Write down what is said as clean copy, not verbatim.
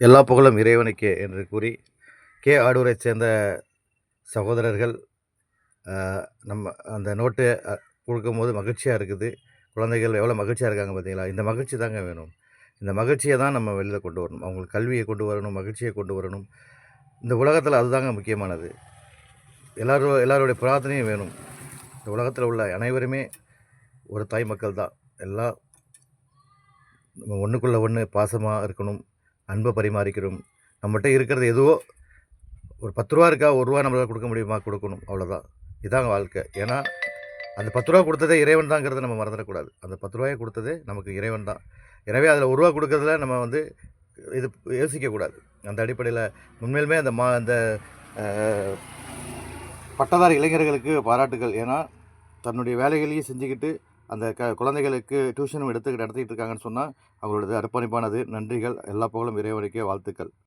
எல்லா புகழும் இறைவனுக்கே என்று கூறி, ஆடூரைச் சேர்ந்த சகோதரர்கள் நம்ம அந்த நோட்டு கொடுக்கும்போது மகிழ்ச்சியாக இருக்குது. குழந்தைகள் எவ்வளோ மகிழ்ச்சியாக இருக்காங்க பார்த்தீங்களா? இந்த மகிழ்ச்சி தாங்க வேணும். இந்த மகிழ்ச்சிய தான் நம்ம வெளில கொண்டு வரணும். அவங்களுக்கு கல்வியை கொண்டு வரணும், மகிழ்ச்சியை கொண்டு வரணும். இந்த உலகத்தில் அதுதாங்க முக்கியமானது. எல்லாருடைய பிரார்த்தனையும் வேணும். இந்த உலகத்தில் உள்ள அனைவருமே ஒரு தாய் மக்கள் தான். எல்லாம் நம்ம ஒன்றுக்குள்ள ஒன்று பாசமாக இருக்கணும், அன்பை பரிமாறிக்கணும். நம்மகிட்ட இருக்கிறது எதுவோ ஒரு ரூ. 10 இருக்கா, ரூ. 1 நம்மளால் கொடுக்க முடியுமா? கொடுக்கணும், அவ்வளோதான். இதாங்க வாழ்க்கை. ஏன்னா அந்த ரூ. 10 கொடுத்ததே இறைவன் தாங்கிறத நம்ம மறந்துடக்கூடாது. அந்த ரூ. 10 கொடுத்ததே நமக்கு இறைவன் தான். எனவே அதில் ரூ. 1 கொடுக்கறதுல நம்ம வந்து இது யோசிக்கக்கூடாது. அந்த அடிப்படையில் உண்மையிலுமே அந்த பட்டதாரி இளைஞர்களுக்கு பாராட்டுகள். ஏன்னா தன்னுடைய வேலைகளையும் செஞ்சுக்கிட்டு அந்த குழந்தைகளுக்கு டியூஷனும் நடத்திக்கிட்டு இருக்காங்கன்னு சொன்னால் அவங்களோடது அர்ப்பணிப்பானது. நன்றிகள். எல்லா புகழும் இறைவனுக்கே. வாழ்த்துக்கள்.